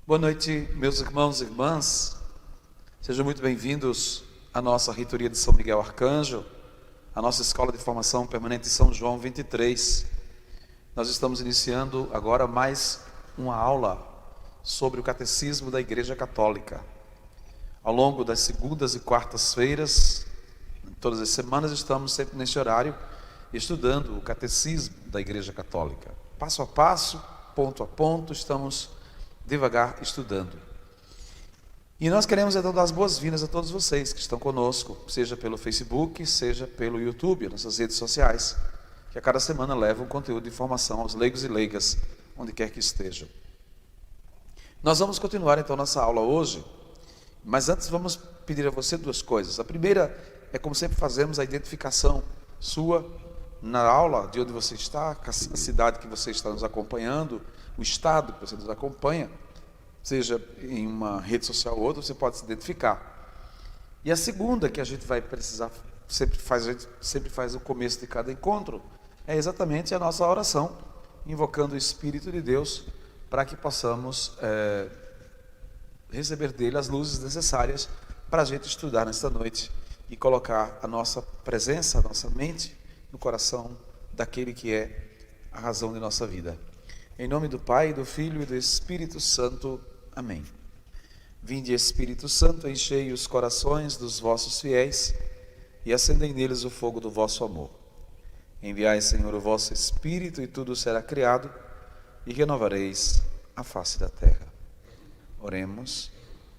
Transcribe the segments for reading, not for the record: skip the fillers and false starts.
Boa noite, meus irmãos e irmãs. Sejam muito bem-vindos à nossa reitoria de São Miguel Arcanjo, a nossa escola de formação permanente de São João 23. Nós estamos iniciando agora mais uma aula sobre o Catecismo da Igreja Católica. Ao longo das segundas e quartas-feiras, todas as semanas, estamos sempre nesse horário estudando o Catecismo da Igreja Católica. Passo a passo, ponto a ponto, estamos devagar estudando. E nós queremos então dar as boas-vindas a todos vocês que estão conosco, seja pelo Facebook, seja pelo YouTube, nossas redes sociais, que a cada semana levam conteúdo de informação aos leigos e leigas, onde quer que estejam. Nós vamos continuar então nossa aula hoje, mas antes vamos pedir a você duas coisas. A primeira é, como sempre fazemos, a identificação sua na aula, de onde você está, a cidade que você está nos acompanhando, o estado que você nos acompanha, seja em uma rede social ou outra, você pode se identificar. E a segunda, que a gente vai precisar, sempre faz o começo de cada encontro, é exatamente a nossa oração, invocando o Espírito de Deus, para que possamos receber dele as luzes necessárias para a gente estudar nesta noite e colocar a nossa presença, a nossa mente, no coração daquele que é a razão de nossa vida. Em nome do Pai, do Filho e do Espírito Santo. Amém. Vinde, Espírito Santo, enchei os corações dos vossos fiéis e acendei neles o fogo do vosso amor. Enviai, Senhor, o vosso Espírito e tudo será criado e renovareis a face da terra. Oremos.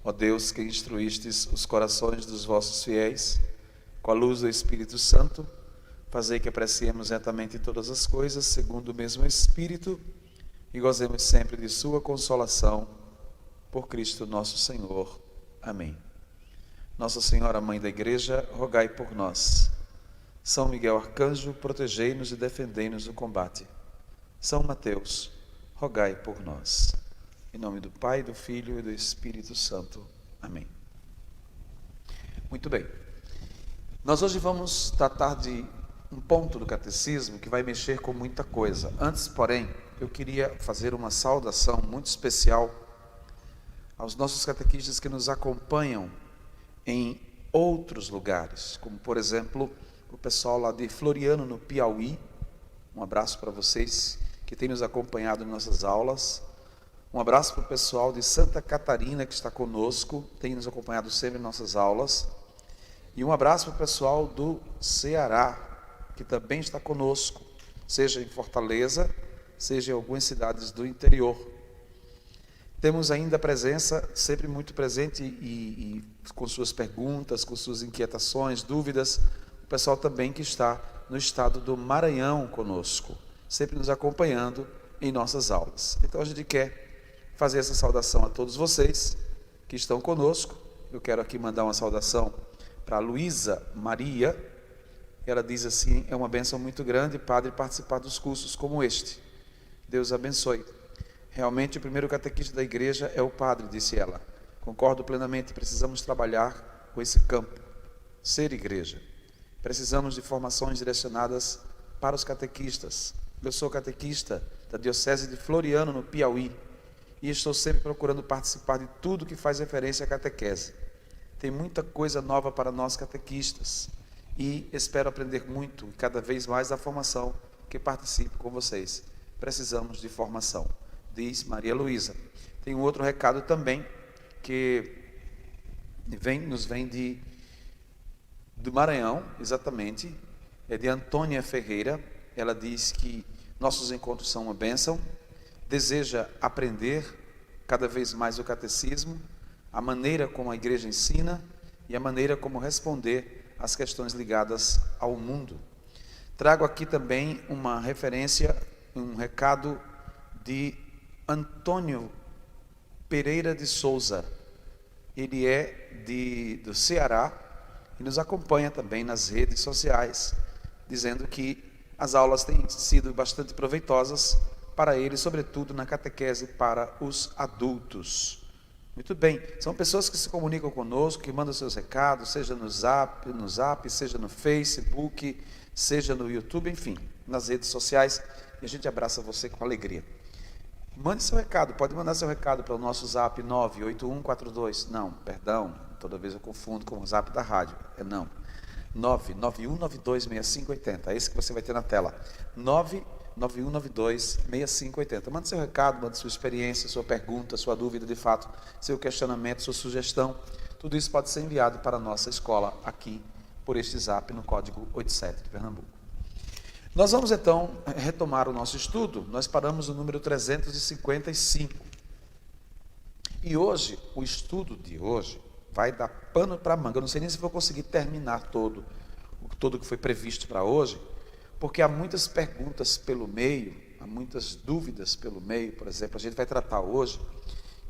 Ó Deus, que instruístes os corações dos vossos fiéis com a luz do Espírito Santo, fazei que apreciemos retamente todas as coisas segundo o mesmo Espírito e gozemos sempre de sua consolação, por Cristo nosso Senhor. Amém. Nossa Senhora, Mãe da Igreja, rogai por nós. São Miguel Arcanjo, protegei-nos e defendei-nos do combate. São Mateus, rogai por nós. Em nome do Pai, do Filho e do Espírito Santo. Amém. Muito bem. Nós hoje vamos tratar de um ponto do catecismo que vai mexer com muita coisa. Antes, porém, eu queria fazer uma saudação muito especial aos nossos catequistas que nos acompanham em outros lugares, como, por exemplo, o pessoal lá de Floriano, no Piauí. Um abraço para vocês que têm nos acompanhado em nossas aulas. Um abraço para o pessoal de Santa Catarina que está conosco, tem nos acompanhado sempre em nossas aulas. E um abraço para o pessoal do Ceará, que também está conosco, seja em Fortaleza, seja em algumas cidades do interior. Temos ainda a presença, sempre muito presente e com suas perguntas, com suas inquietações, dúvidas, o pessoal também que está no estado do Maranhão conosco, sempre nos acompanhando em nossas aulas. Então a gente quer fazer essa saudação a todos vocês que estão conosco. Eu quero aqui mandar uma saudação para a Luísa Maria. Ela diz assim: é uma bênção muito grande, padre, participar dos cursos como este. Deus abençoe. Realmente o primeiro catequista da igreja é o padre, disse ela. Concordo plenamente, precisamos trabalhar com esse campo, ser igreja. Precisamos de formações direcionadas para os catequistas. Eu sou catequista da Diocese de Floriano, no Piauí, e estou sempre procurando participar de tudo que faz referência à catequese. Tem muita coisa nova para nós catequistas e espero aprender muito e cada vez mais da formação que participo com vocês. Precisamos de formação, diz Maria Luísa. Tem um outro recado também que nos vem do Maranhão, exatamente, é de Antônia Ferreira. Ela diz que nossos encontros são uma bênção, deseja aprender cada vez mais o catecismo, a maneira como a igreja ensina e a maneira como responder às questões ligadas ao mundo. Trago aqui também uma referência, um recado de Antônio Pereira de Souza. Ele é do Ceará e nos acompanha também nas redes sociais, dizendo que as aulas têm sido bastante proveitosas para ele, sobretudo na catequese para os adultos. Muito bem, são pessoas que se comunicam conosco, que mandam seus recados, seja no Zap, seja no Facebook, seja no YouTube, enfim, nas redes sociais, e a gente abraça você com alegria. Mande seu recado, pode mandar seu recado para o nosso zap 98142, não, perdão, toda vez eu confundo com o zap da rádio, não, 991926580, é esse que você vai ter na tela, 991926580, mande seu recado, mande sua experiência, sua pergunta, sua dúvida de fato, seu questionamento, sua sugestão, tudo isso pode ser enviado para a nossa escola aqui, por este zap no código 87 de Pernambuco. Nós vamos então retomar o nosso estudo, nós paramos no número 355. E hoje, o estudo de hoje vai dar pano para manga. Eu não sei nem se vou conseguir terminar todo que foi previsto para hoje, porque há muitas perguntas pelo meio, há muitas dúvidas pelo meio. Por exemplo, a gente vai tratar hoje,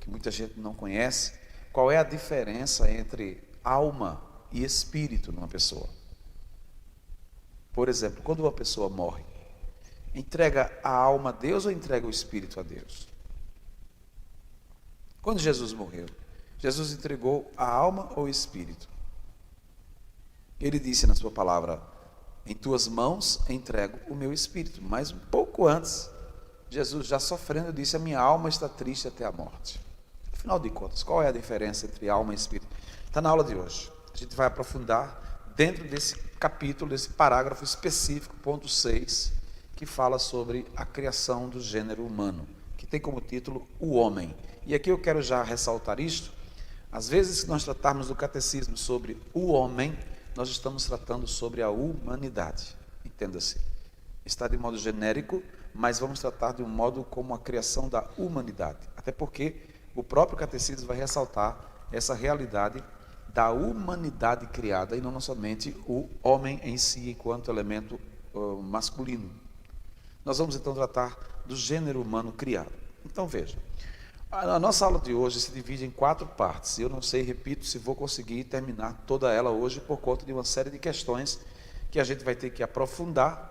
que muita gente não conhece, qual é a diferença entre alma e espírito numa pessoa. Por exemplo, quando uma pessoa morre, entrega a alma a Deus ou entrega o espírito a Deus? Quando Jesus morreu, Jesus entregou a alma ou o espírito? Ele disse na sua palavra, em tuas mãos entrego o meu espírito. Mas um pouco antes, Jesus já sofrendo disse, a minha alma está triste até a morte. Afinal de contas, qual é a diferença entre alma e espírito? Está na aula de hoje. A gente vai aprofundar dentro desse capítulo, desse parágrafo específico, ponto 6, que fala sobre a criação do gênero humano, que tem como título o homem. E aqui eu quero já ressaltar isto. Às vezes, se nós tratarmos do catecismo sobre o homem, nós estamos tratando sobre a humanidade. Entenda-se. Está de modo genérico, mas vamos tratar de um modo como a criação da humanidade. Até porque o próprio catecismo vai ressaltar essa realidade da humanidade criada e não somente o homem em si enquanto elemento masculino. Nós vamos então tratar do gênero humano criado. Então veja, a nossa aula de hoje se divide em 4 partes. Eu não sei, repito, se vou conseguir terminar toda ela hoje por conta de uma série de questões que a gente vai ter que aprofundar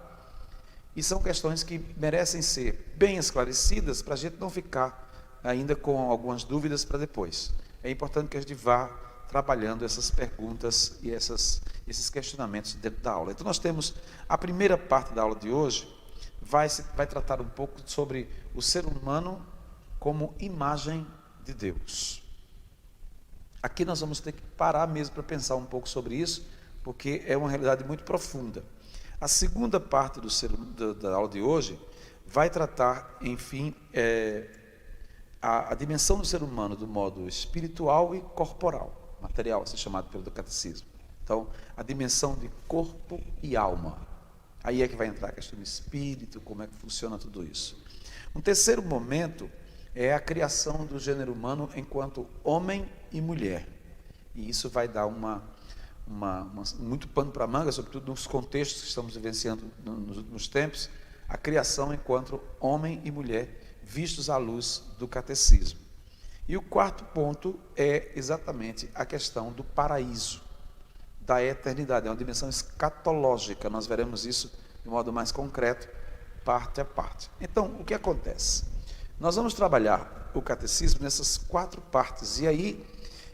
e são questões que merecem ser bem esclarecidas para a gente não ficar ainda com algumas dúvidas para depois. É importante que a gente vá trabalhando essas perguntas e esses questionamentos dentro da aula. Então nós temos a primeira parte da aula de hoje, vai tratar um pouco sobre o ser humano como imagem de Deus. Aqui nós vamos ter que parar mesmo para pensar um pouco sobre isso, porque é uma realidade muito profunda. A segunda parte da aula de hoje vai tratar, enfim, a dimensão do ser humano do modo espiritual e corporal. Material, assim chamado pelo catecismo. Então, a dimensão de corpo e alma. Aí é que vai entrar a questão do espírito, como é que funciona tudo isso. Um terceiro momento é a criação do gênero humano enquanto homem e mulher. E isso vai dar muito pano para a manga, sobretudo nos contextos que estamos vivenciando nos tempos, a criação enquanto homem e mulher, vistos à luz do catecismo. E o quarto ponto é exatamente a questão do paraíso, da eternidade. É uma dimensão escatológica, nós veremos isso de modo mais concreto, parte a parte. Então, o que acontece? Nós vamos trabalhar o catecismo nessas 4 partes, e aí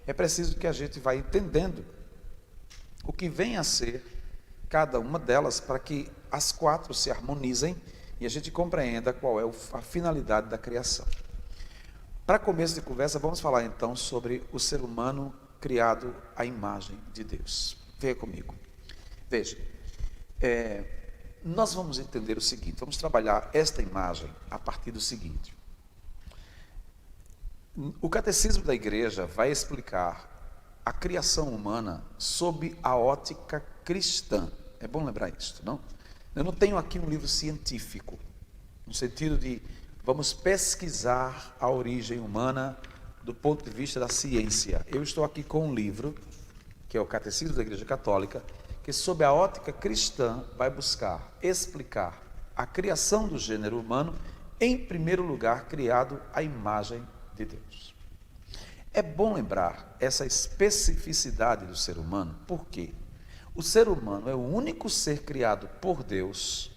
é preciso que a gente vá entendendo o que vem a ser cada uma delas, para que as 4 se harmonizem e a gente compreenda qual é a finalidade da criação. Para começo de conversa, vamos falar então sobre o ser humano criado à imagem de Deus. Venha comigo. Veja, nós vamos entender o seguinte, vamos trabalhar esta imagem a partir do seguinte. O catecismo da igreja vai explicar a criação humana sob a ótica cristã. É bom lembrar isso, não? Eu não tenho aqui um livro científico, no sentido de vamos pesquisar a origem humana do ponto de vista da ciência. Eu estou aqui com um livro, que é o Catecismo da Igreja Católica, que sob a ótica cristã vai buscar explicar a criação do gênero humano, em primeiro lugar, criado à imagem de Deus. É bom lembrar essa especificidade do ser humano, porque o ser humano é o único ser criado por Deus,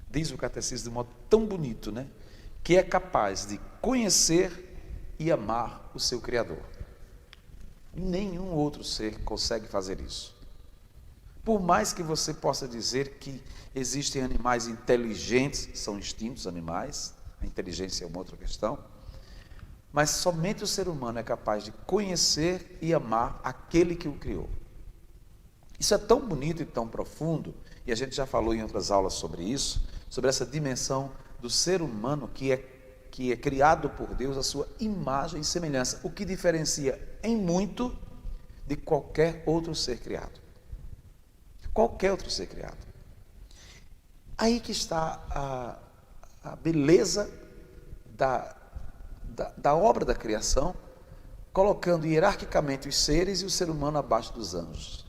diz o catecismo de um modo tão bonito, né? Que é capaz de conhecer e amar o seu Criador. Nenhum outro ser consegue fazer isso. Por mais que você possa dizer que existem animais inteligentes, são instintos animais, A inteligência é uma outra questão. Mas somente o ser humano é capaz de conhecer e amar aquele que o criou. Isso é tão bonito e tão profundo, e a gente já falou em outras aulas sobre isso, sobre essa dimensão do ser humano que é criado por Deus, a sua imagem e semelhança, o que diferencia em muito de qualquer outro ser criado. Qualquer outro ser criado. Aí que está a beleza da obra da criação, colocando hierarquicamente os seres e o ser humano abaixo dos anjos.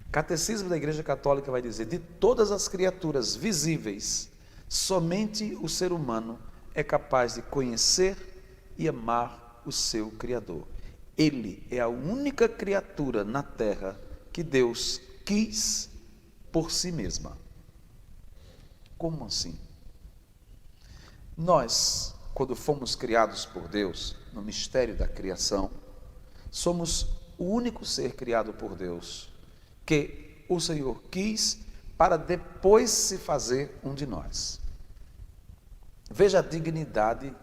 O Catecismo da Igreja Católica vai dizer: de todas as criaturas visíveis, somente o ser humano é capaz de conhecer e amar o seu Criador. Ele é a única criatura na terra que Deus quis por si mesma. Como assim? Nós, quando fomos criados por Deus, no mistério da criação, somos o único ser criado por Deus que o Senhor quis para depois se fazer um de nós. Veja a dignidade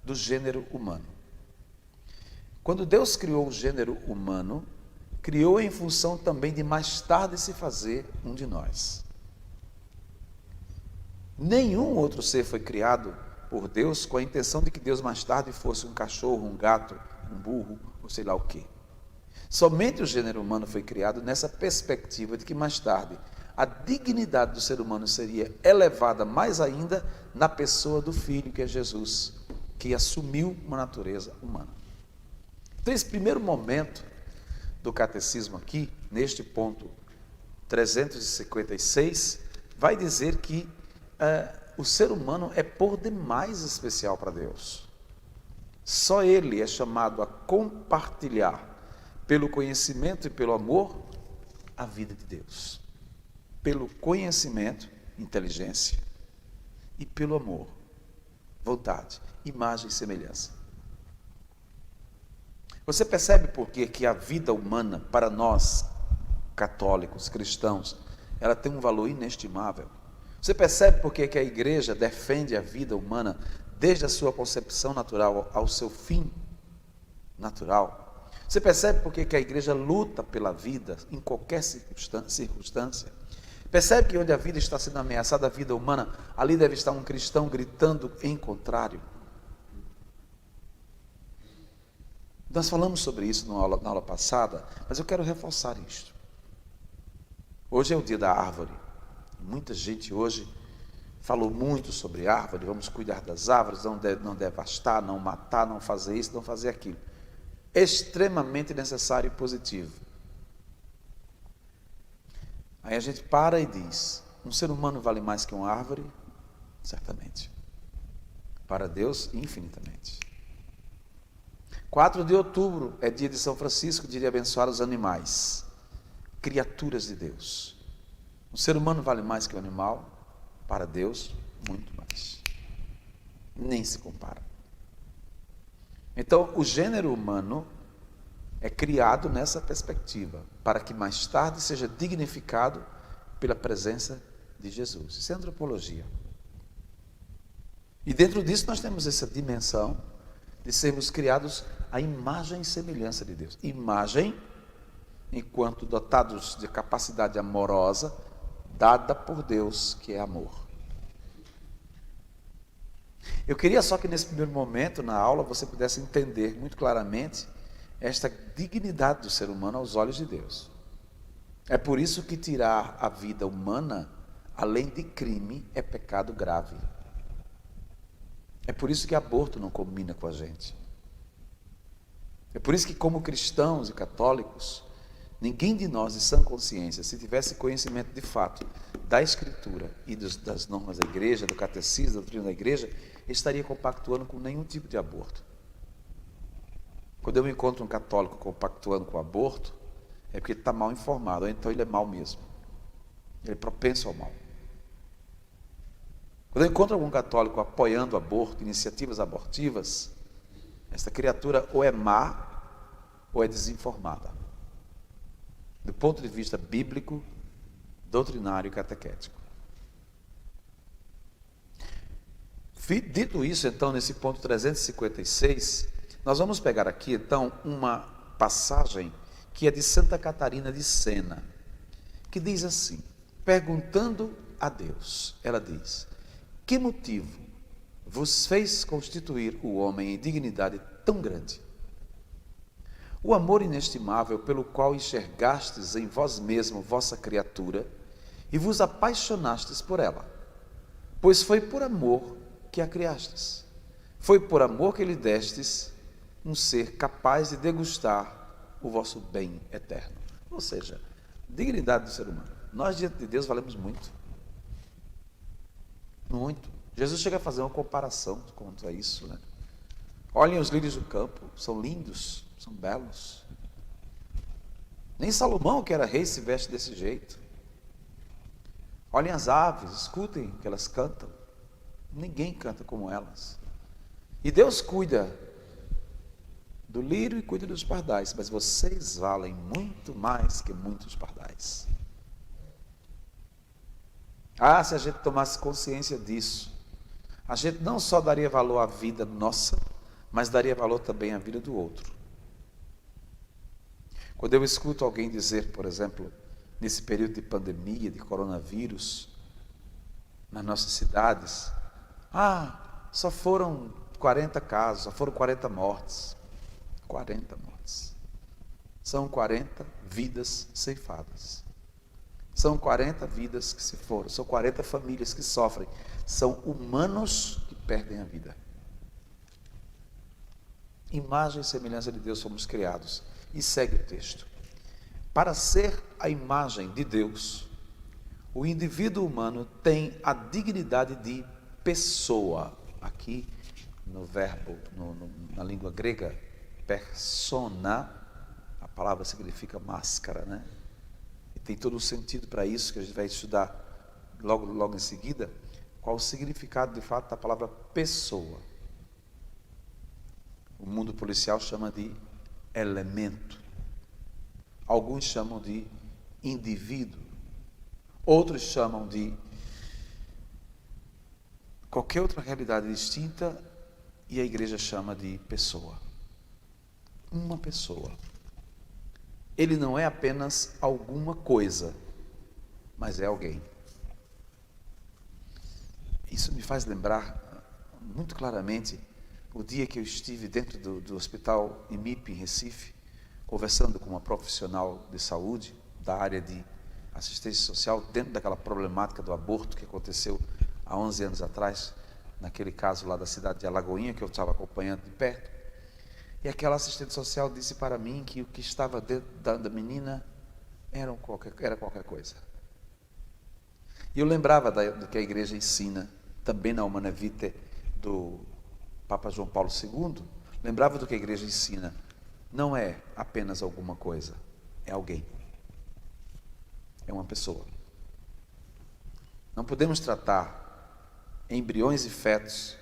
do gênero humano. Quando Deus criou o gênero humano, criou em função também de mais tarde se fazer um de nós. Nenhum outro ser foi criado por Deus com a intenção de que Deus mais tarde fosse um cachorro, um gato, um burro, ou sei lá o quê. Somente o gênero humano foi criado nessa perspectiva de que mais tarde a dignidade do ser humano seria elevada mais ainda na pessoa do Filho, que é Jesus, que assumiu uma natureza humana. Então, esse primeiro momento do catecismo aqui, neste ponto 356, vai dizer que o ser humano é por demais especial para Deus. Só ele é chamado a compartilhar, pelo conhecimento e pelo amor, a vida de Deus. Pelo conhecimento, inteligência, e pelo amor, vontade, imagem e semelhança. Você percebe por que a vida humana, para nós, católicos, cristãos, ela tem um valor inestimável? Você percebe por que a igreja defende a vida humana desde a sua concepção natural ao seu fim natural? Você percebe por que a igreja luta pela vida em qualquer circunstância? Percebe que onde a vida está sendo ameaçada, a vida humana, ali deve estar um cristão gritando em contrário? Nós falamos sobre isso na aula passada, mas eu quero reforçar isto. Hoje é o dia da árvore. Muita gente hoje falou muito sobre árvore, vamos cuidar das árvores, não devastar, não matar, não fazer isso, não fazer aquilo. Extremamente necessário e positivo. Aí a gente para e diz: um ser humano vale mais que uma árvore? Certamente. Para Deus, infinitamente. 4 de outubro é dia de São Francisco, dia de abençoar os animais, criaturas de Deus. Um ser humano vale mais que um animal? Para Deus, muito mais. Nem se compara. Então, o gênero humano é criado nessa perspectiva, para que mais tarde seja dignificado pela presença de Jesus. Isso é antropologia. E dentro disso nós temos essa dimensão de sermos criados à imagem e semelhança de Deus. Imagem, enquanto dotados de capacidade amorosa, dada por Deus, que é amor. Eu queria só que nesse primeiro momento, na aula, você pudesse entender muito claramente esta dignidade do ser humano aos olhos de Deus. É por isso que tirar a vida humana, além de crime, é pecado grave. É por isso que aborto não combina com a gente. É por isso que, como cristãos e católicos, ninguém de nós, de sã consciência, se tivesse conhecimento de fato da Escritura e das normas da igreja, do catecismo, da doutrina da igreja, estaria compactuando com nenhum tipo de aborto. Quando eu encontro um católico compactuando com o aborto, é porque ele está mal informado, ou então ele é mau mesmo. Ele é propenso ao mal. Quando eu encontro algum católico apoiando o aborto, iniciativas abortivas, essa criatura ou é má, ou é desinformada. Do ponto de vista bíblico, doutrinário e catequético. Dito isso, então, nesse ponto 356, nós vamos pegar aqui, então, uma passagem que é de Santa Catarina de Sena, que diz assim, perguntando a Deus, ela diz, que motivo vos fez constituir o homem em dignidade tão grande? O amor inestimável pelo qual enxergastes em vós mesmo vossa criatura e vos apaixonastes por ela, pois foi por amor que a criastes. Foi por amor que lhe destes um ser capaz de degustar o vosso bem eterno. Ou seja, dignidade do ser humano. Nós diante de Deus valemos muito. Muito. Jesus chega a fazer uma comparação quanto a isso, né? Olhem os lírios do campo, são lindos, são belos. Nem Salomão, que era rei, se veste desse jeito. Olhem as aves, escutem que elas cantam. Ninguém canta como elas. E Deus cuida do lírio e cuida dos pardais, mas vocês valem muito mais que muitos pardais. Ah, se a gente tomasse consciência disso, a gente não só daria valor à vida nossa, mas daria valor também à vida do outro. Quando eu escuto alguém dizer, por exemplo, nesse período de pandemia, de coronavírus, nas nossas cidades, só foram 40 casos, só foram 40 mortes. 40 mortes. São 40 vidas ceifadas. São 40 vidas que se foram, são 40 famílias que sofrem. São humanos que perdem a vida. Imagem e semelhança de Deus somos criados. E segue o texto. Para ser a imagem de Deus, o indivíduo humano tem a dignidade de pessoa. Aqui no verbo, na língua grega, persona, a palavra significa máscara, né? E tem todo o sentido para isso que a gente vai estudar logo em seguida, qual o significado de fato da palavra pessoa. O mundo policial chama de elemento. Alguns chamam de indivíduo. Outros chamam de qualquer outra realidade distinta, e a igreja chama de pessoa. Uma pessoa. Ele não é apenas alguma coisa, mas é alguém. Isso me faz lembrar muito claramente o dia que eu estive dentro do hospital IMIP, em Recife, conversando com uma profissional de saúde da área de assistência social, dentro daquela problemática do aborto que aconteceu há 11 anos atrás, naquele caso lá da cidade de Alagoinha, que eu estava acompanhando de perto. E aquela assistente social disse para mim que o que estava dentro da menina era qualquer coisa. E eu lembrava do que a igreja ensina, também na Humanae Vitae do Papa João Paulo II, lembrava do que a igreja ensina. Não é apenas alguma coisa, é alguém. É uma pessoa. Não podemos tratar embriões e fetos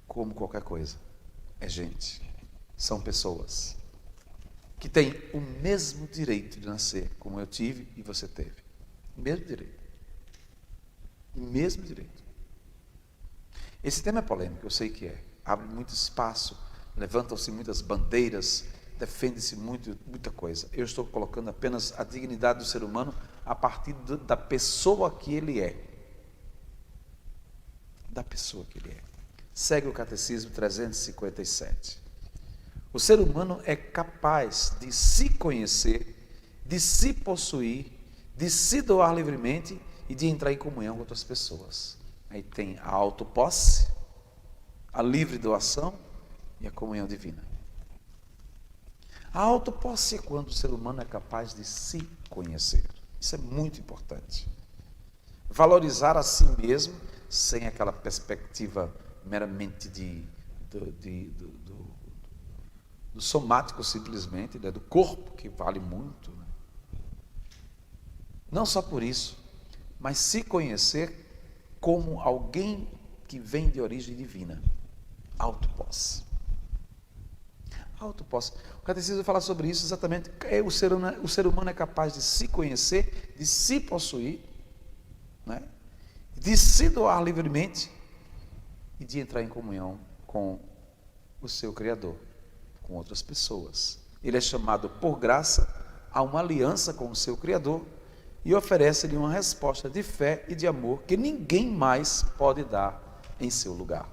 como qualquer coisa. É gente. São pessoas que têm o mesmo direito de nascer, como eu tive e você teve. O mesmo direito. O mesmo direito. Esse tema é polêmico, eu sei que é. Abre muito espaço, levantam-se muitas bandeiras, defende-se muita coisa. Eu estou colocando apenas a dignidade do ser humano a partir da pessoa que ele é. Da pessoa que ele é. Segue o Catecismo 357. O ser humano é capaz de se conhecer, de se possuir, de se doar livremente e de entrar em comunhão com outras pessoas. Aí tem a autoposse, a livre doação e a comunhão divina. A autoposse é quando o ser humano é capaz de se conhecer. Isso é muito importante. Valorizar a si mesmo, sem aquela perspectiva meramente do somático simplesmente, né? Do corpo, que vale muito. Né? Não só por isso, mas se conhecer como alguém que vem de origem divina. Autoposse. Autoposse. O Catecismo fala sobre isso exatamente. O ser humano é capaz de se conhecer, de se possuir, né? De se doar livremente e de entrar em comunhão com o seu Criador, com outras pessoas. Ele é chamado por graça a uma aliança com o seu Criador e oferece-lhe uma resposta de fé e de amor que ninguém mais pode dar em seu lugar.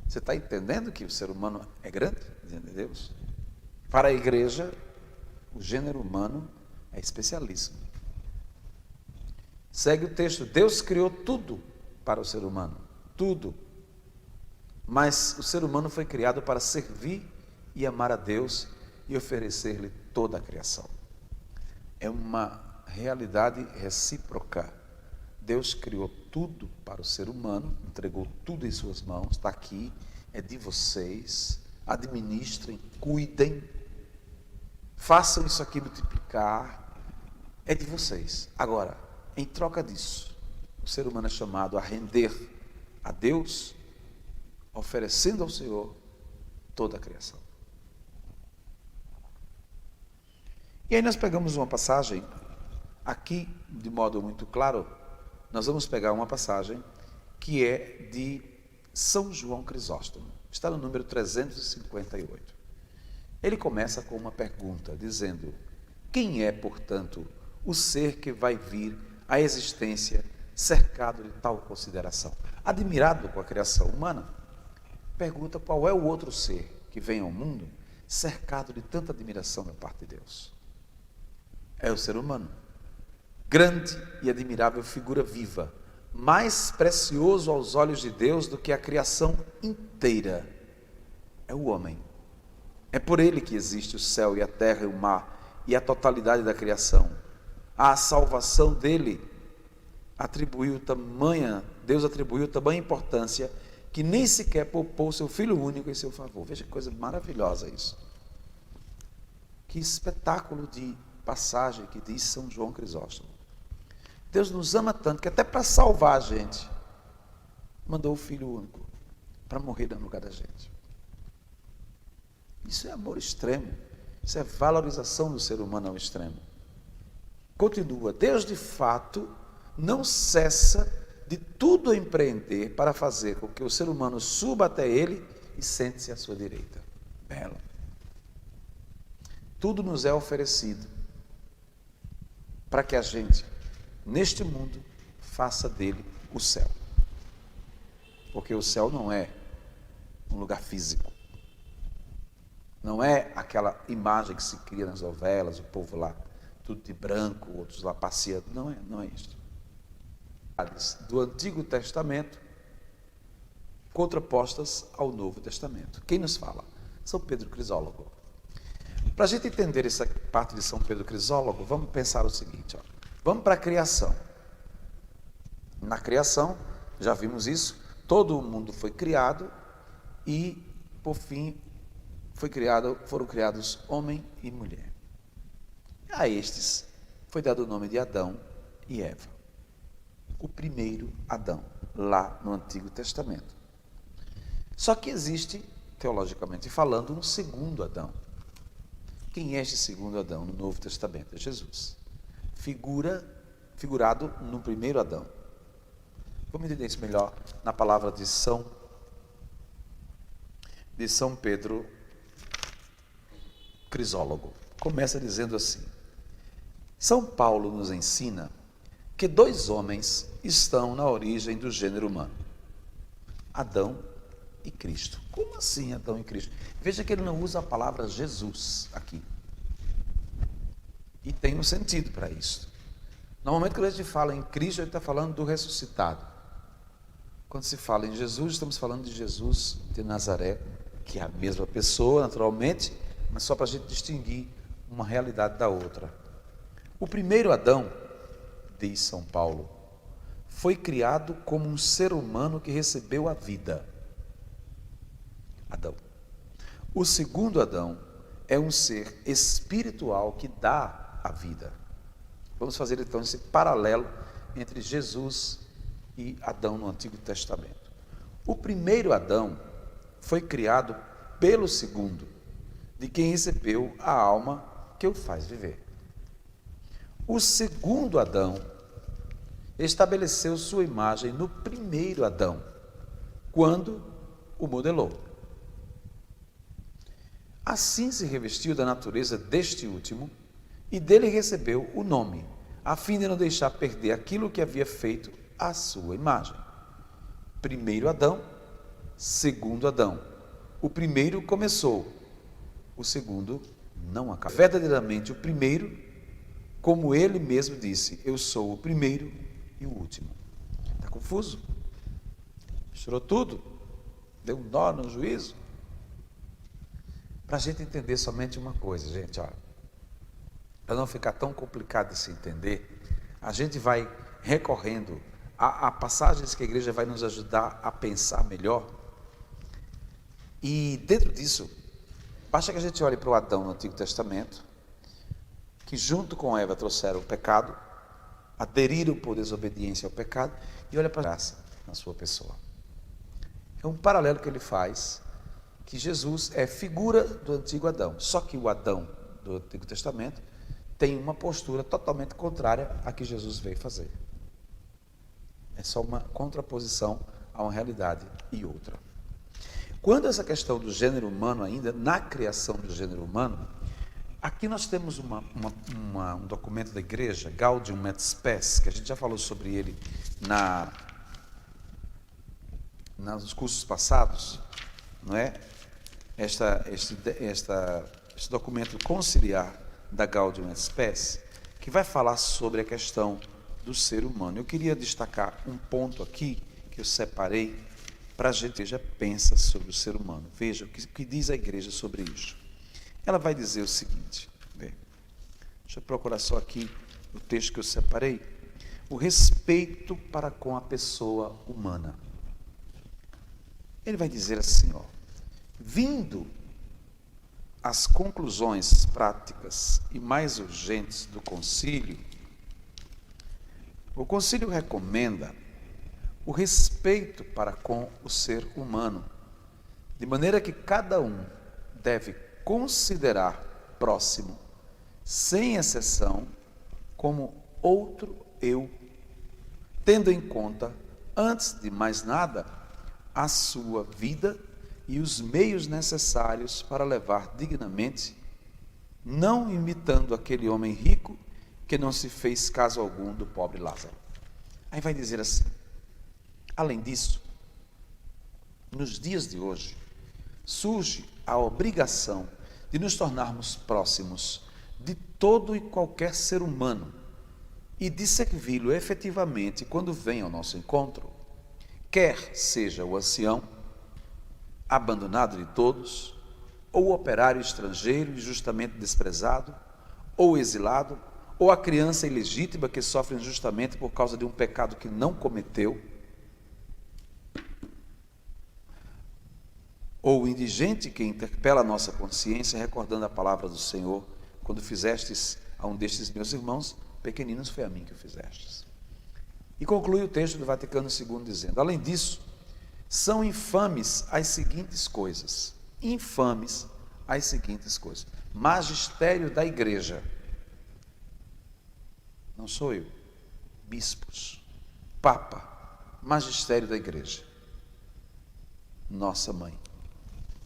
Você está entendendo que o ser humano é grande diante de Deus? Para a igreja, o gênero humano é especialíssimo. Segue o texto: Deus criou tudo para o ser humano, tudo. Mas o ser humano foi criado para servir e amar a Deus e oferecer-lhe toda a criação. É uma realidade recíproca. Deus criou tudo para o ser humano, entregou tudo em suas mãos, está aqui, é de vocês, administrem, cuidem, façam isso aqui multiplicar, é de vocês. Agora, em troca disso, o ser humano é chamado a render a Deus, oferecendo ao Senhor toda a criação. E aí nós pegamos uma passagem, aqui de modo muito claro, nós vamos pegar uma passagem que é de São João Crisóstomo, está no número 358. Ele começa com uma pergunta, dizendo: quem é, portanto, o ser que vai vir à existência cercado de tal consideração? Admirado com a criação humana, pergunta qual é o outro ser que vem ao mundo cercado de tanta admiração da parte de Deus. É o ser humano, grande e admirável figura viva, mais precioso aos olhos de Deus do que a criação inteira. É o homem. É por ele que existe o céu e a terra e o mar e a totalidade da criação. A salvação dele Deus atribuiu tamanha importância que nem sequer poupou seu Filho único em seu favor. Veja que coisa maravilhosa isso. Que espetáculo de passagem que diz São João Crisóstomo. Deus nos ama tanto que até para salvar a gente, mandou o Filho único para morrer no lugar da gente. Isso é amor extremo. Isso é valorização do ser humano ao extremo. Continua: Deus de fato não cessa de tudo empreender para fazer com que o ser humano suba até ele e sente-se à sua direita. Belo. Tudo nos é oferecido para que a gente, neste mundo, faça dele o céu. Porque o céu não é um lugar físico. Não é aquela imagem que se cria nas novelas, o povo lá tudo de branco, outros lá passeando. Não é isso. Do Antigo Testamento, contrapostas ao Novo Testamento. Quem nos fala? São Pedro Crisólogo. Para a gente entender essa parte de São Pedro Crisólogo, vamos pensar o seguinte, vamos para a criação. Na criação, já vimos isso, todo o mundo foi criado e, por fim, foram criados homem e mulher. A estes foi dado o nome de Adão e Eva. O primeiro Adão, lá no Antigo Testamento. Só que existe, teologicamente falando, um segundo Adão. Quem é este segundo Adão no Novo Testamento? É Jesus. Figurado no primeiro Adão. Vamos entender isso melhor na palavra de São Pedro Crisólogo. Começa dizendo assim: São Paulo nos ensina que dois homens estão na origem do gênero humano: Adão e Cristo. Como assim Adão e Cristo? Veja que ele não usa a palavra Jesus aqui. E tem um sentido para isso. Normalmente quando a gente fala em Cristo, a gente está falando do ressuscitado. Quando se fala em Jesus, estamos falando de Jesus de Nazaré, que é a mesma pessoa, naturalmente, mas só para a gente distinguir uma realidade da outra. O primeiro Adão, diz São Paulo, foi criado como um ser humano que recebeu a vida. Adão. O segundo Adão é um ser espiritual que dá a vida. Vamos fazer então esse paralelo entre Jesus e Adão no Antigo Testamento. O primeiro Adão foi criado pelo segundo, de quem recebeu a alma que o faz viver. O segundo Adão estabeleceu sua imagem no primeiro Adão, quando o modelou. Assim se revestiu da natureza deste último e dele recebeu o nome, a fim de não deixar perder aquilo que havia feito à sua imagem. Primeiro Adão, segundo Adão. O primeiro começou, o segundo não acabou. Verdadeiramente o primeiro, como ele mesmo disse, eu sou o primeiro e o último. Está confuso? Misturou tudo? Deu um nó no juízo? Para a gente entender somente uma coisa, gente, ó, para não ficar tão complicado de se entender, a gente vai recorrendo a passagens que a igreja vai nos ajudar a pensar melhor. E dentro disso, basta que a gente olhe para o Adão no Antigo Testamento, que junto com Eva trouxeram o pecado, aderiram por desobediência ao pecado, e olha para a graça na sua pessoa. É um paralelo que ele faz, que Jesus é figura do antigo Adão, só que o Adão do Antigo Testamento tem uma postura totalmente contrária à que Jesus veio fazer. É só uma contraposição a uma realidade e outra. Quando essa questão do gênero humano ainda, na criação do gênero humano, aqui nós temos um documento da igreja, Gaudium et Spes, que a gente já falou sobre ele nos cursos passados, não é? Este documento conciliar da Gaudium et Spes, que vai falar sobre a questão do ser humano. Eu queria destacar um ponto aqui que eu separei para a gente já pensa sobre o ser humano. Veja o que diz a igreja sobre isso. Ela vai dizer o seguinte, deixa eu procurar só aqui o texto que eu separei, o respeito para com a pessoa humana. Ele vai dizer assim, ó, vindo às conclusões práticas e mais urgentes do concílio, o concílio recomenda o respeito para com o ser humano, de maneira que cada um deve considerar próximo, sem exceção, como outro eu, tendo em conta, antes de mais nada, a sua vida e os meios necessários para levar dignamente, não imitando aquele homem rico que não se fez caso algum do pobre Lázaro. Aí vai dizer assim, além disso, nos dias de hoje, surge a obrigação de nos tornarmos próximos de todo e qualquer ser humano e de servi-lo efetivamente quando vem ao nosso encontro, quer seja o ancião, abandonado de todos, ou o operário estrangeiro injustamente desprezado, ou exilado, ou a criança ilegítima que sofre injustamente por causa de um pecado que não cometeu, ou o indigente que interpela a nossa consciência, recordando a palavra do Senhor, quando fizestes a um destes meus irmãos pequeninos, foi a mim que o fizestes. E conclui o texto do Vaticano II dizendo, além disso, são infames as seguintes coisas, magistério da igreja, não sou eu, bispos, papa, magistério da igreja, nossa mãe,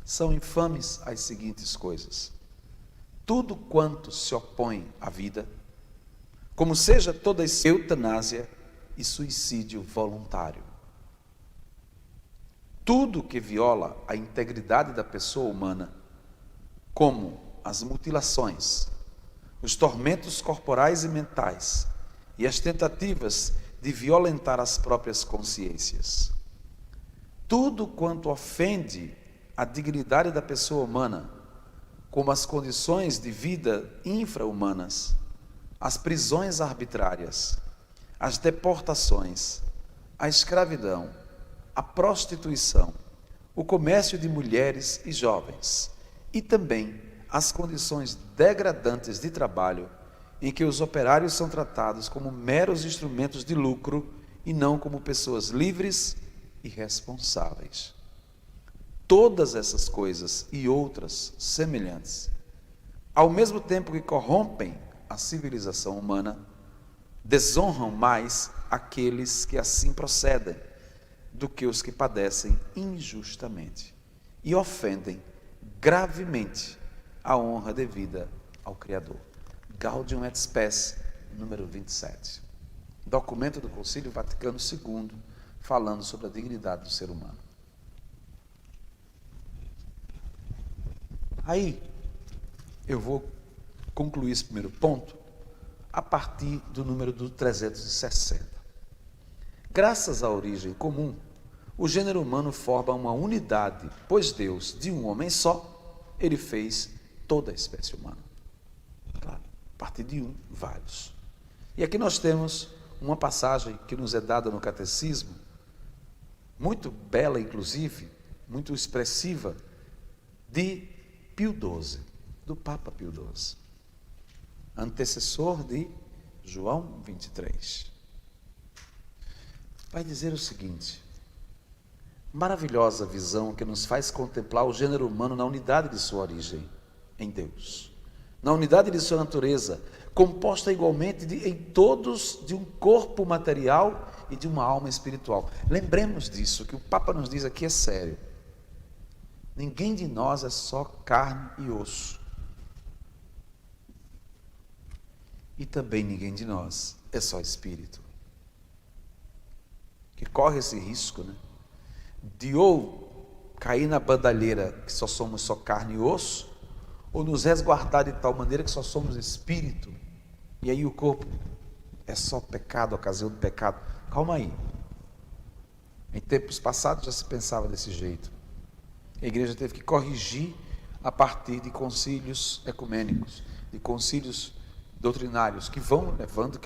são infames as seguintes coisas, tudo quanto se opõe à vida, como seja toda eutanásia e suicídio voluntário. Tudo que viola a integridade da pessoa humana, como as mutilações, os tormentos corporais e mentais e as tentativas de violentar as próprias consciências. Tudo quanto ofende a dignidade da pessoa humana, como as condições de vida infra-humanas, as prisões arbitrárias, as deportações, a escravidão, a prostituição, o comércio de mulheres e jovens, e também as condições degradantes de trabalho, em que os operários são tratados como meros instrumentos de lucro e não como pessoas livres e responsáveis. Todas essas coisas e outras semelhantes, ao mesmo tempo que corrompem a civilização humana, Desonram mais aqueles que assim procedem do que os que padecem injustamente e ofendem gravemente a honra devida ao Criador. Gaudium et Spes, número 27. Documento do Concílio Vaticano II, falando sobre a dignidade do ser humano. Aí, eu vou concluir esse primeiro ponto a partir do número do 360. Graças à origem comum, o gênero humano forma uma unidade, pois Deus, de um homem só, ele fez toda a espécie humana. Claro, a partir de um, vários. E aqui nós temos uma passagem que nos é dada no Catecismo, muito bela, inclusive, muito expressiva, de Pio XII, do Papa Pio XII, antecessor de João 23. Vai dizer o seguinte: maravilhosa visão que nos faz contemplar o gênero humano na unidade de sua origem, em Deus, na unidade de sua natureza, composta igualmente em todos de um corpo material e de uma alma espiritual. Lembremos disso, que o Papa nos diz aqui é sério. Ninguém de nós é só carne e osso. E também ninguém de nós é só espírito. Que corre esse risco, né? De ou cair na bandalheira que só somos só carne e osso, ou nos resguardar de tal maneira que só somos espírito. E aí o corpo é só pecado, ocasião de pecado. Calma aí. Em tempos passados já se pensava desse jeito. A igreja teve que corrigir a partir de concílios ecumênicos, de concílios doutrinários que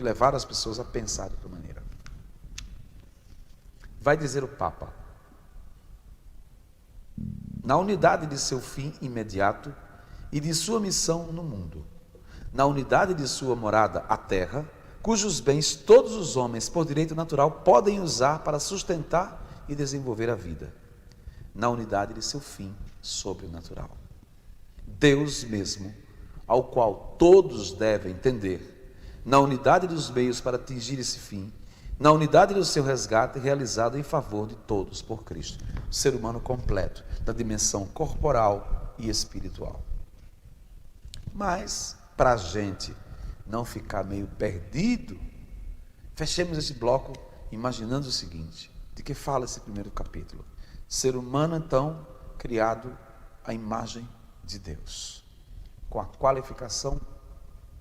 levaram as pessoas a pensar de outra maneira. Vai dizer o Papa: na unidade de seu fim imediato e de sua missão no mundo, na unidade de sua morada, a terra, cujos bens todos os homens, por direito natural, podem usar para sustentar e desenvolver a vida, na unidade de seu fim sobrenatural. Deus mesmo, ao qual todos devem tender, na unidade dos meios para atingir esse fim, na unidade do seu resgate realizado em favor de todos por Cristo. O ser humano completo, da dimensão corporal e espiritual. Mas, para a gente não ficar meio perdido, fechemos esse bloco imaginando o seguinte: de que fala esse primeiro capítulo? Ser humano, então, criado à imagem de Deus, com a qualificação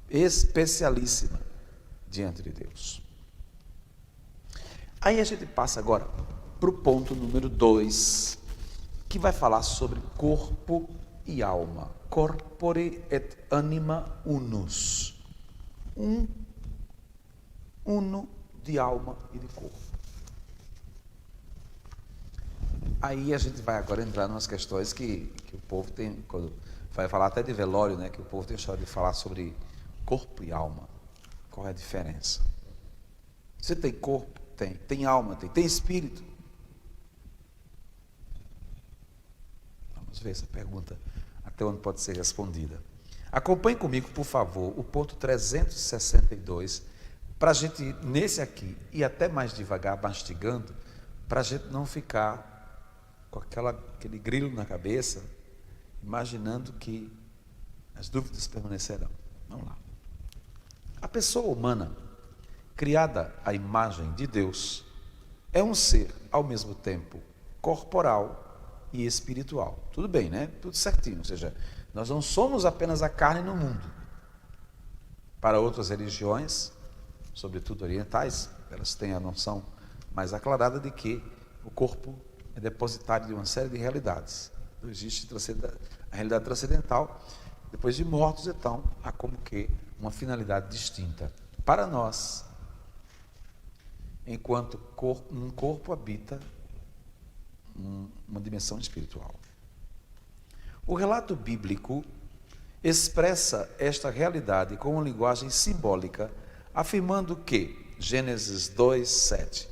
especialíssima diante de Deus. Aí a gente passa agora para o ponto número 2, que vai falar sobre corpo e alma. Corpore et anima unus. Uno de alma e de corpo. Aí a gente vai agora entrar em umas questões que o povo tem, quando vai falar até de velório, né, que o povo tem história de falar sobre corpo e alma. Qual é a diferença? Você tem corpo? Tem. Tem alma? Tem espírito? Vamos ver essa pergunta até onde pode ser respondida. Acompanhe comigo, por favor, o ponto 362, para a gente, nesse aqui, ir até mais devagar, mastigando, para a gente não ficar com aquele grilo na cabeça, imaginando que as dúvidas permanecerão. Vamos lá. A pessoa humana, criada à imagem de Deus, é um ser, ao mesmo tempo, corporal e espiritual. Tudo bem, né? Tudo certinho. Ou seja, nós não somos apenas a carne no mundo. Para outras religiões, sobretudo orientais, elas têm a noção mais aclarada de que o corpo é depositário de uma série de realidades. Não existe a realidade transcendental. Depois de mortos, então, há como que uma finalidade distinta. Para nós, enquanto um corpo habita uma dimensão espiritual. O relato bíblico expressa esta realidade com uma linguagem simbólica, afirmando que, Gênesis 2, 7,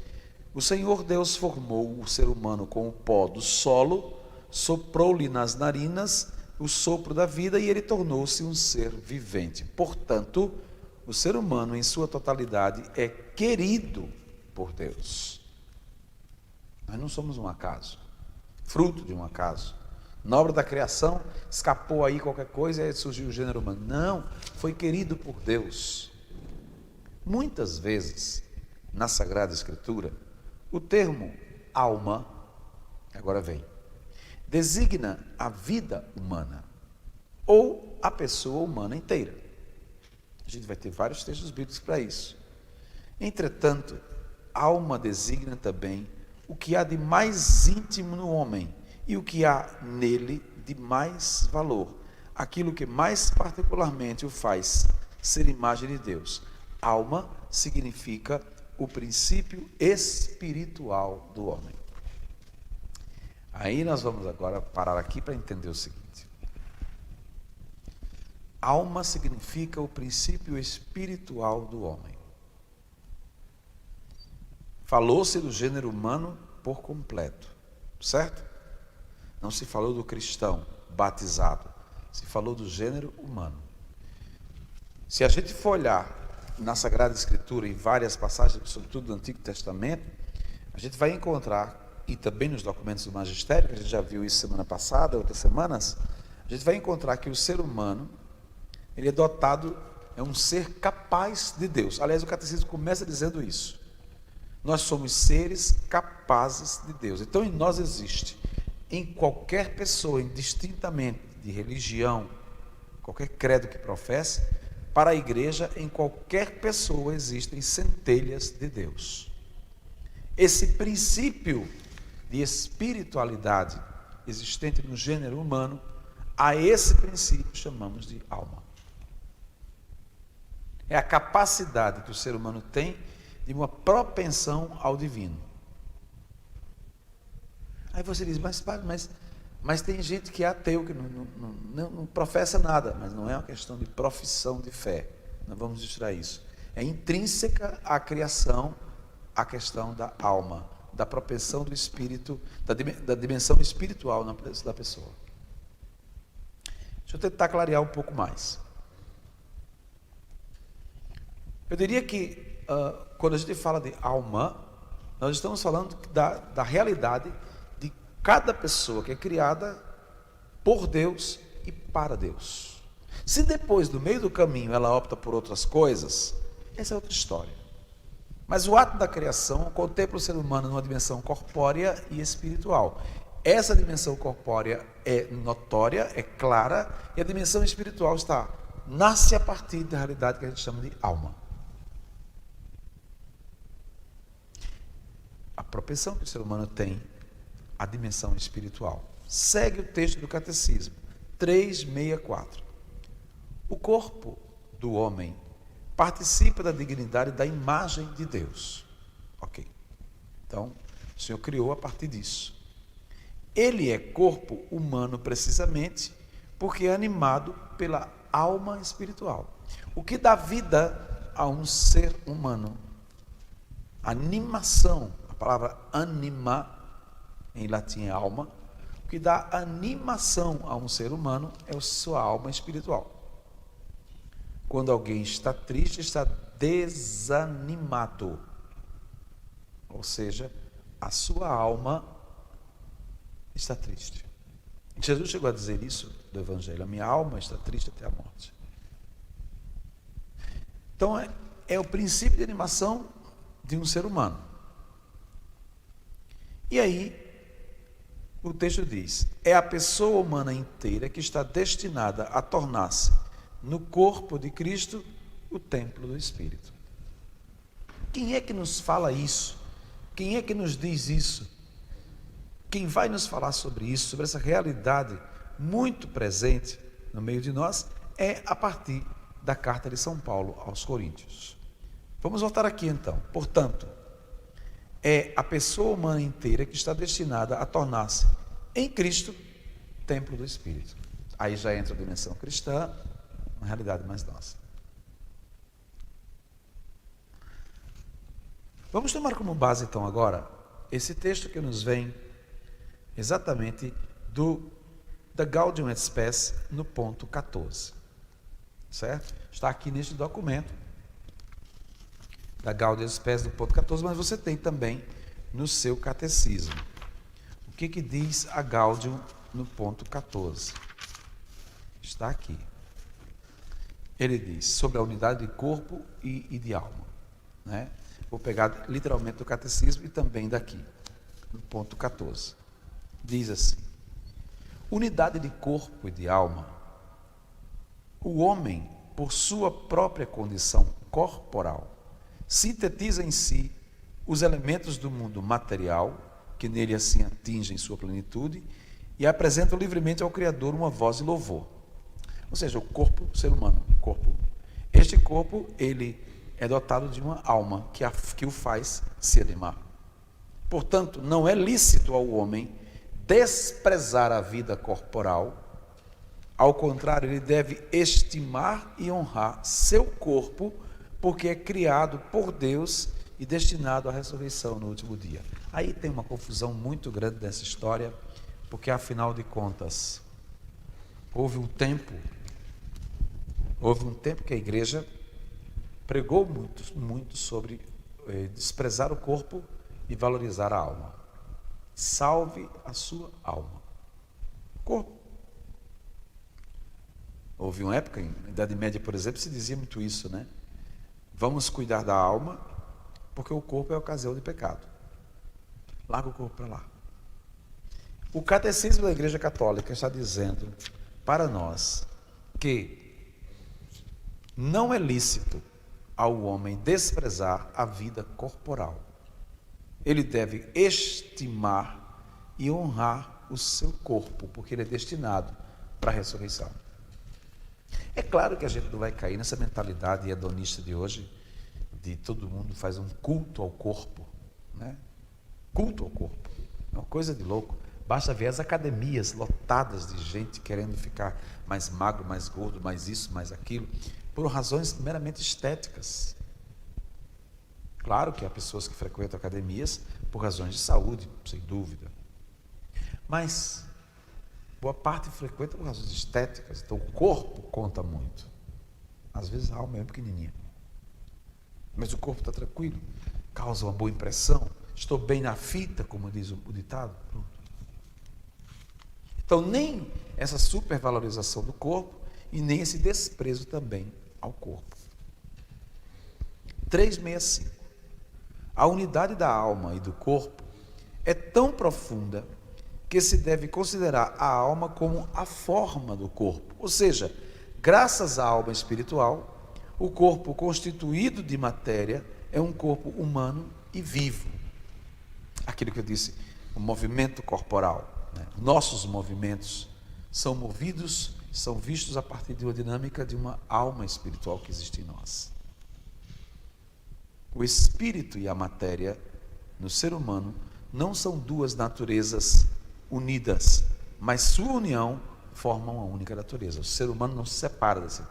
o Senhor Deus formou o ser humano com o pó do solo, soprou-lhe nas narinas o sopro da vida e ele tornou-se um ser vivente. Portanto, o ser humano em sua totalidade é querido por Deus. Nós não somos um acaso, fruto de um acaso. Na obra da criação, escapou aí qualquer coisa e surgiu o gênero humano. Não, foi querido por Deus. Muitas vezes, na Sagrada Escritura, o termo alma, agora vem, designa a vida humana ou a pessoa humana inteira. A gente vai ter vários textos bíblicos para isso. Entretanto, alma designa também o que há de mais íntimo no homem e o que há nele de mais valor, aquilo que mais particularmente o faz ser imagem de Deus. Alma significa o princípio espiritual do homem. Aí nós vamos agora parar aqui para entender o seguinte. Alma significa o princípio espiritual do homem. Falou-se do gênero humano por completo, certo? Não se falou do cristão batizado, se falou do gênero humano. Se a gente for olhar na Sagrada Escritura, em várias passagens, sobretudo do Antigo Testamento, a gente vai encontrar, e também nos documentos do magistério, que a gente já viu isso semana passada, outras semanas, a gente vai encontrar que o ser humano, ele é dotado, é um ser capaz de Deus. Aliás, o catecismo começa dizendo isso. Nós somos seres capazes de Deus. Então, em nós existe, em qualquer pessoa, indistintamente de religião, qualquer credo que professe, para a igreja, em qualquer pessoa existem centelhas de Deus. Esse princípio de espiritualidade existente no gênero humano, a esse princípio chamamos de alma. É a capacidade que o ser humano tem de uma propensão ao divino. Aí você diz, mas tem gente que é ateu, que não professa nada, mas não é uma questão de profissão de fé. Não vamos distrair isso. É intrínseca à criação a questão da alma, da propensão do espírito, da dimensão espiritual da pessoa. Deixa eu tentar clarear um pouco mais. Eu diria que quando a gente fala de alma, nós estamos falando da realidade de cada pessoa que é criada por Deus e para Deus. Se depois, no meio do caminho, ela opta por outras coisas, essa é outra história. Mas o ato da criação contempla o ser humano numa dimensão corpórea e espiritual. Essa dimensão corpórea é notória, é clara, e a dimensão espiritual nasce a partir da realidade que a gente chama de alma. A propensão que o ser humano tem à dimensão espiritual. Segue o texto do Catecismo, 364. O corpo do homem participa da dignidade da imagem de Deus. Ok. Então, o Senhor criou a partir disso. Ele é corpo humano precisamente porque é animado pela alma espiritual. O que dá vida a um ser humano? Animação. A palavra anima, em latim é alma. O que dá animação a um ser humano é a sua alma espiritual. Quando alguém está triste, está desanimado. Ou seja, a sua alma está triste. Jesus chegou a dizer isso do Evangelho: a minha alma está triste até a morte. Então, é o princípio de animação de um ser humano. E aí, o texto diz: é a pessoa humana inteira que está destinada a tornar-se, no corpo de Cristo, o templo do Espírito. Quem é que nos fala isso? Quem é que nos diz isso? Quem vai nos falar sobre isso, sobre essa realidade muito presente no meio de nós, é a partir da carta de São Paulo aos Coríntios. Vamos voltar aqui então. Portanto, é a pessoa humana inteira que está destinada a tornar-se, em Cristo, templo do Espírito. Aí já entra a dimensão cristã, uma realidade mais nossa. Vamos tomar como base então agora esse texto que nos vem exatamente da Gaudium et Spes no ponto 14, certo? Está aqui neste documento, da Gaudium Spes no ponto 14, mas você tem também no seu catecismo. O que diz a Gaudium no ponto 14? Está aqui. Ele diz sobre a unidade de corpo e de alma, né? Vou pegar literalmente do catecismo e também daqui, no ponto 14. Diz assim: unidade de corpo e de alma. O homem, por sua própria condição corporal, sintetiza em si os elementos do mundo material, que nele assim atingem sua plenitude, e apresenta livremente ao Criador uma voz de louvor. Ou seja, o corpo, o ser humano, este corpo, ele é dotado de uma alma que o faz se animar. Portanto, não é lícito ao homem desprezar a vida corporal. Ao contrário, ele deve estimar e honrar seu corpo, porque é criado por Deus e destinado à ressurreição no último dia. Aí tem uma confusão muito grande nessa história, porque afinal de contas, houve um tempo que a igreja pregou muito sobre desprezar o corpo e valorizar a alma. Salve a sua alma. Corpo. Houve uma época, na Idade Média, por exemplo, se dizia muito isso, né? Vamos cuidar da alma, porque o corpo é ocasião de pecado. Larga o corpo para lá. O catecismo da Igreja Católica está dizendo para nós que não é lícito ao homem desprezar a vida corporal. Ele deve estimar e honrar o seu corpo, porque ele é destinado para a ressurreição. É claro que a gente não vai cair nessa mentalidade hedonista de hoje, de todo mundo faz um culto ao corpo, né? Culto ao corpo, é uma coisa de louco. Basta ver as academias lotadas de gente querendo ficar mais magro, mais gordo, mais isso, mais aquilo, por razões meramente estéticas. Claro que há pessoas que frequentam academias por razões de saúde, sem dúvida, mas boa parte frequenta por razões estéticas. Então o corpo conta muito. Às vezes a alma é pequenininha, mas o corpo está tranquilo, causa uma boa impressão. Estou bem na fita, como diz o ditado. Pronto. Então nem essa supervalorização do corpo e nem esse desprezo também ao corpo. 365. A unidade da alma e do corpo é tão profunda que se deve considerar a alma como a forma do corpo. Ou seja, graças à alma espiritual, o corpo constituído de matéria é um corpo humano e vivo. Aquilo que eu disse, o movimento corporal, né? Nossos movimentos são movidos, são vistos a partir de uma dinâmica de uma alma espiritual que existe em nós. O espírito e a matéria no ser humano não são duas naturezas unidas, mas sua união forma uma única natureza. O ser humano não se separa desse.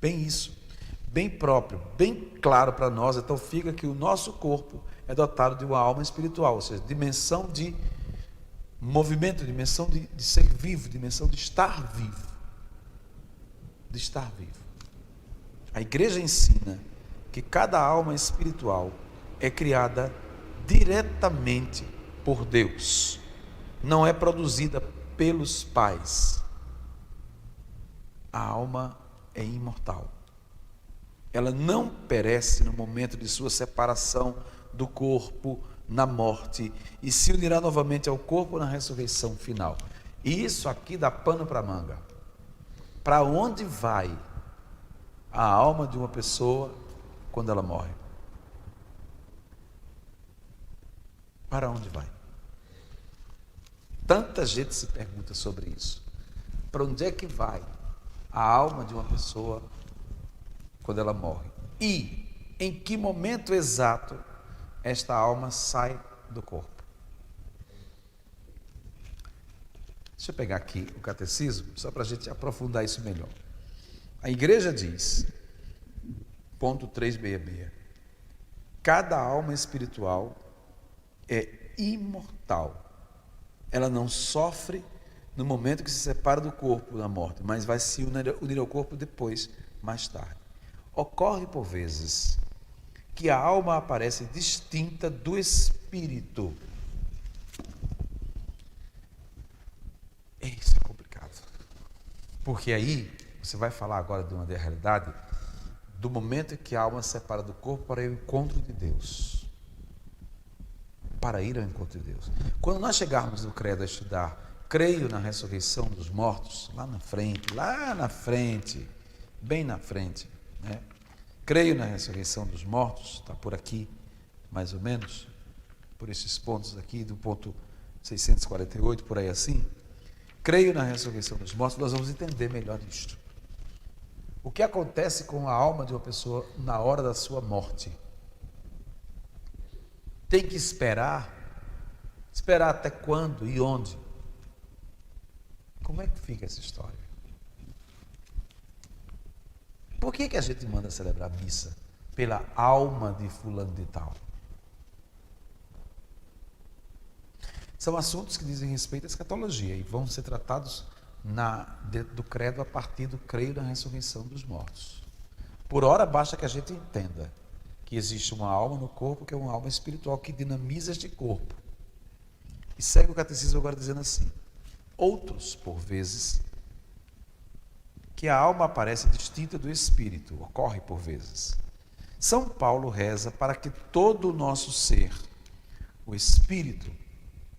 Bem isso, bem próprio, bem claro para nós. Então fica que o nosso corpo é dotado de uma alma espiritual, ou seja, dimensão de movimento, dimensão de ser vivo, dimensão de estar vivo. De estar vivo. A igreja ensina que cada alma espiritual é criada diretamente por Deus, não é produzida pelos pais. A alma é imortal. Ela não perece no momento de sua separação do corpo na morte e se unirá novamente ao corpo na ressurreição final. E isso aqui dá pano para manga. Para onde vai a alma de uma pessoa quando ela morre? Para onde vai? Tanta gente se pergunta sobre isso. Para onde é que vai a alma de uma pessoa quando ela morre? E em que momento exato esta alma sai do corpo? Deixa eu pegar aqui o catecismo, só para a gente aprofundar isso melhor. A igreja diz, ponto 366, cada alma espiritual é imortal. Ela não sofre no momento que se separa do corpo na morte, mas vai se unir ao corpo depois, mais tarde. Ocorre por vezes que a alma aparece distinta do espírito. Isso é complicado. Porque aí você vai falar agora de uma realidade do momento em que a alma se separa do corpo para ir ao encontro de Deus. Para ir ao encontro de Deus. Quando nós chegarmos no credo a estudar, creio na ressurreição dos mortos, lá na frente, bem na frente, né? Creio na ressurreição dos mortos, está por aqui, mais ou menos, por esses pontos aqui, do ponto 648, por aí assim. Creio na ressurreição dos mortos, nós vamos entender melhor isto. O que acontece com a alma de uma pessoa na hora da sua morte? Tem que esperar até quando e onde? Como é que fica essa história? Por que a gente manda celebrar missa pela alma de fulano de tal? São assuntos que dizem respeito à escatologia e vão ser tratados dentro do credo a partir do creio na ressurreição dos mortos. Por ora, basta que a gente entenda que existe uma alma no corpo, que é uma alma espiritual que dinamiza este corpo. E segue o catecismo agora dizendo assim: outros, por vezes, que a alma aparece distinta do espírito, ocorre por vezes. São Paulo reza para que todo o nosso ser, o espírito,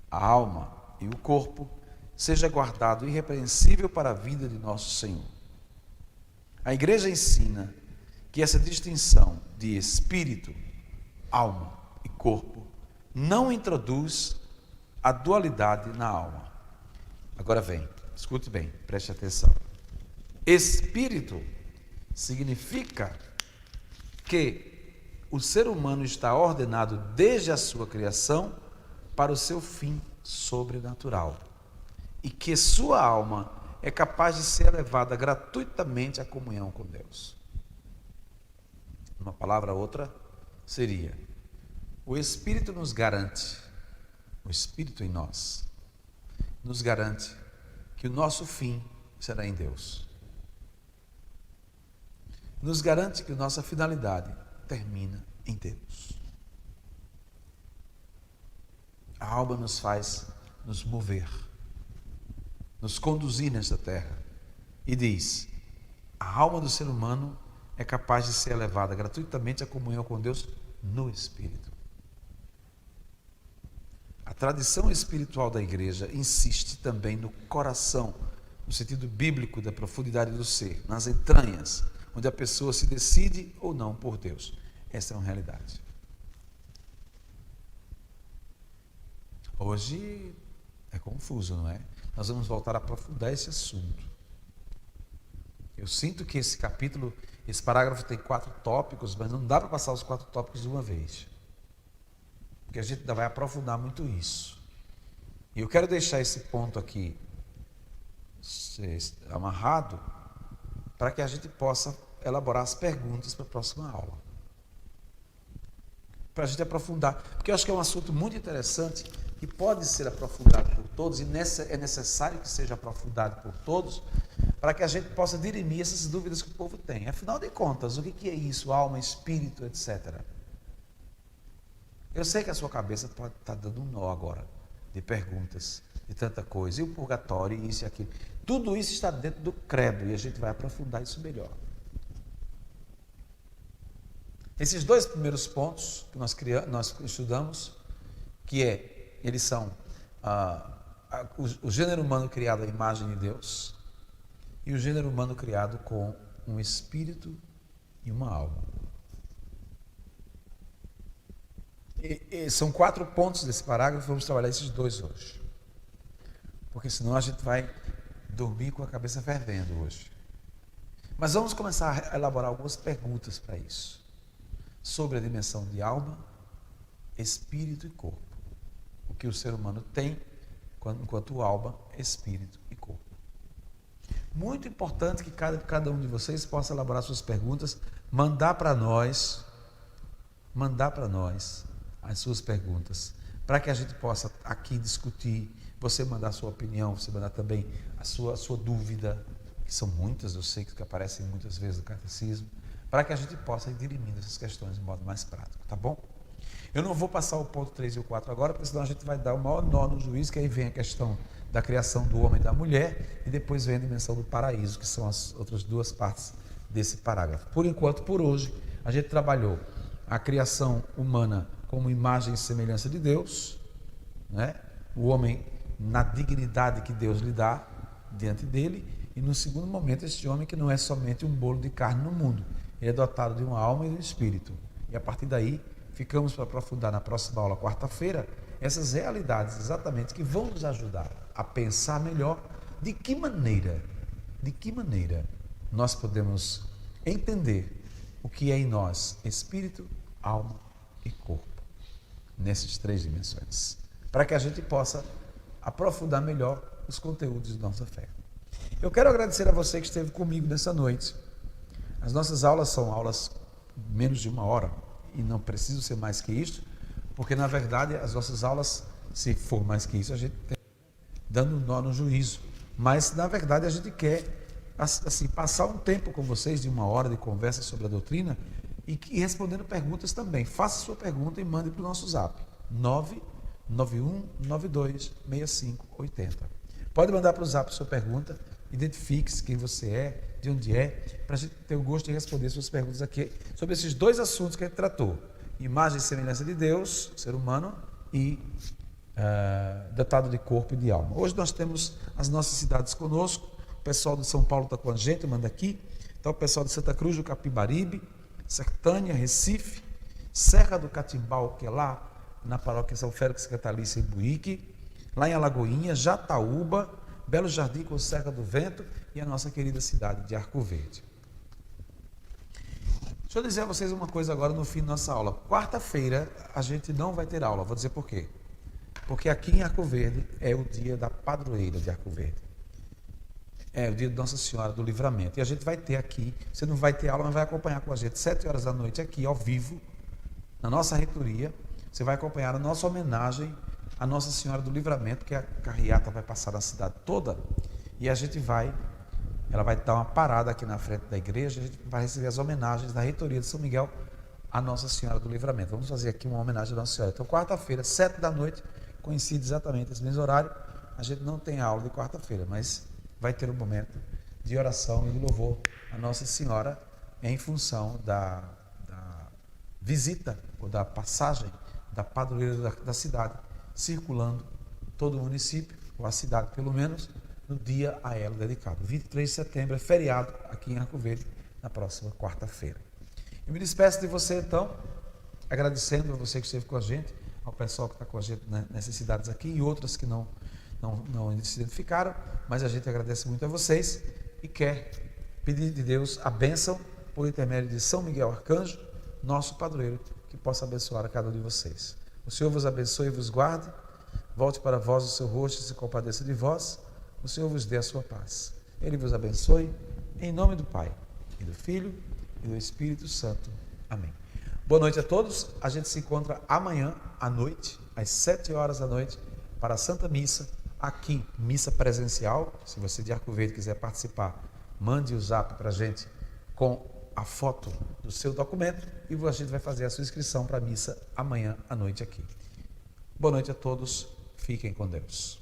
a alma e o corpo, seja guardado irrepreensível para a vida de nosso Senhor. A Igreja ensina que essa distinção de espírito, alma e corpo não introduz a dualidade na alma. Agora vem, escute bem, preste atenção. Espírito significa que o ser humano está ordenado desde a sua criação para o seu fim sobrenatural e que sua alma é capaz de ser elevada gratuitamente à comunhão com Deus. Uma palavra outra seria: o Espírito nos garante, o Espírito em nós, nos garante que o nosso fim será em Deus. Nos garante que nossa finalidade termina em Deus. A alma nos faz nos mover, nos conduzir nesta terra. E diz: a alma do ser humano é capaz de ser elevada gratuitamente à comunhão com Deus no Espírito. A tradição espiritual da Igreja insiste também no coração, no sentido bíblico da profundidade do ser, nas entranhas, onde a pessoa se decide ou não por Deus. Essa é uma realidade. Hoje é confuso, não é? Nós vamos voltar a aprofundar esse assunto. Eu sinto que esse capítulo, esse parágrafo tem 4 tópicos, mas não dá para passar os 4 tópicos de uma vez. Porque a gente ainda vai aprofundar muito isso. E eu quero deixar esse ponto aqui amarrado para que a gente possa elaborar as perguntas para a próxima aula. Para a gente aprofundar. Porque eu acho que é um assunto muito interessante que pode ser aprofundado por todos e é necessário que seja aprofundado por todos para que a gente possa dirimir essas dúvidas que o povo tem. Afinal de contas, o que é isso? Alma, espírito, etc. Eu sei que a sua cabeça pode estar dando um nó agora de perguntas, de tanta coisa. E o purgatório, e isso e aquilo. Tudo isso está dentro do credo e a gente vai aprofundar isso melhor. Esses 2 primeiros pontos que nós estudamos, eles são o gênero humano criado à imagem de Deus e o gênero humano criado com um espírito e uma alma. São 4 pontos desse parágrafo, vamos trabalhar esses 2 hoje. Porque senão a gente vai dormir com a cabeça fervendo hoje. Mas vamos começar a elaborar algumas perguntas para isso. Sobre a dimensão de alma, espírito e corpo. O que o ser humano tem enquanto alma, espírito e corpo. Muito importante que cada um de vocês possa elaborar suas perguntas, mandar para nós as suas perguntas, para que a gente possa aqui discutir, você mandar a sua opinião, você mandar também a sua dúvida, que são muitas, eu sei que aparecem muitas vezes no catecismo, para que a gente possa ir dirimindo essas questões de modo mais prático, tá bom? Eu não vou passar o ponto 3 e o 4 agora, porque senão a gente vai dar o maior nó no juízo, que aí vem a questão da criação do homem e da mulher, e depois vem a dimensão do paraíso, que são as outras duas partes desse parágrafo. Por enquanto, por hoje, a gente trabalhou a criação humana como imagem e semelhança de Deus, né? O homem na dignidade que Deus lhe dá diante dele, e no segundo momento, esse homem que não é somente um bolo de carne no mundo, ele é dotado de uma alma e de um espírito. E a partir daí, ficamos para aprofundar na próxima aula, quarta-feira, essas realidades exatamente que vão nos ajudar a pensar melhor de que maneira nós podemos entender o que é em nós espírito, alma e corpo, nessas três dimensões, para que a gente possa aprofundar melhor os conteúdos de nossa fé. Eu quero agradecer a você que esteve comigo nessa noite. As nossas aulas são aulas menos de 1 hora, e não preciso ser mais que isso, porque na verdade as nossas aulas, se for mais que isso, a gente tem dando nó no juízo, mas na verdade a gente quer assim, passar um tempo com vocês de 1 hora de conversa sobre a doutrina e respondendo perguntas também. Faça sua pergunta e mande para o nosso zap 991926580. Pode mandar para o zap sua pergunta, identifique-se quem você é, de onde é, para a gente ter o gosto de responder suas perguntas aqui sobre esses dois assuntos que a gente tratou: imagem e semelhança de Deus, ser humano, e dotado de corpo e de alma. Hoje nós temos as nossas cidades conosco. O pessoal de São Paulo está com a gente, manda aqui. Está o pessoal de Santa Cruz do Capibaribe, Sertânia, Recife, Serra do Catimbau, que é lá na paróquia São Félix Catalícia em Buíque, lá em Alagoinha, Jataúba, Belo Jardim com Serra do Vento e a nossa querida cidade de Arco Verde. Deixa eu dizer a vocês uma coisa agora no fim da nossa aula. Quarta-feira a gente não vai ter aula, vou dizer por quê. Porque aqui em Arco Verde é o dia da padroeira de Arco Verde. É o dia de Nossa Senhora do Livramento. E a gente vai ter aqui, você não vai ter aula, mas vai acompanhar com a gente 7 horas da noite aqui, ao vivo, na nossa reitoria. Você vai acompanhar a nossa homenagem à Nossa Senhora do Livramento, que a carreata vai passar na cidade toda. E a gente ela vai dar uma parada aqui na frente da igreja, a gente vai receber as homenagens da reitoria de São Miguel à Nossa Senhora do Livramento. Vamos fazer aqui uma homenagem à Nossa Senhora. Então, quarta-feira, 7 da noite, coincide exatamente esse mesmo horário. A gente não tem aula de quarta-feira, mas vai ter um momento de oração e de louvor à Nossa Senhora em função da visita ou da passagem da padroeira da cidade, circulando todo o município, ou a cidade pelo menos, no dia a ela dedicado. 23 de setembro é feriado aqui em Arco Verde, na próxima quarta-feira. Eu me despeço de você então, agradecendo a você que esteve com a gente, ao pessoal que está com a gente nessas cidades aqui e outras que não se identificaram, mas a gente agradece muito a vocês e quer pedir de Deus a bênção por intermédio de São Miguel Arcanjo, nosso padroeiro, que possa abençoar a cada um de vocês. O Senhor vos abençoe e vos guarde, volte para vós o seu rosto e se compadeça de vós, o Senhor vos dê a sua paz. Ele vos abençoe, em nome do Pai, e do Filho, e do Espírito Santo. Amém. Boa noite a todos, a gente se encontra amanhã à noite, às 7 horas da noite, para a Santa Missa, aqui, missa presencial. Se você de Arco Verde quiser participar, mande o zap para a gente com a foto do seu documento e a gente vai fazer a sua inscrição para a missa amanhã à noite aqui. Boa noite a todos, fiquem com Deus.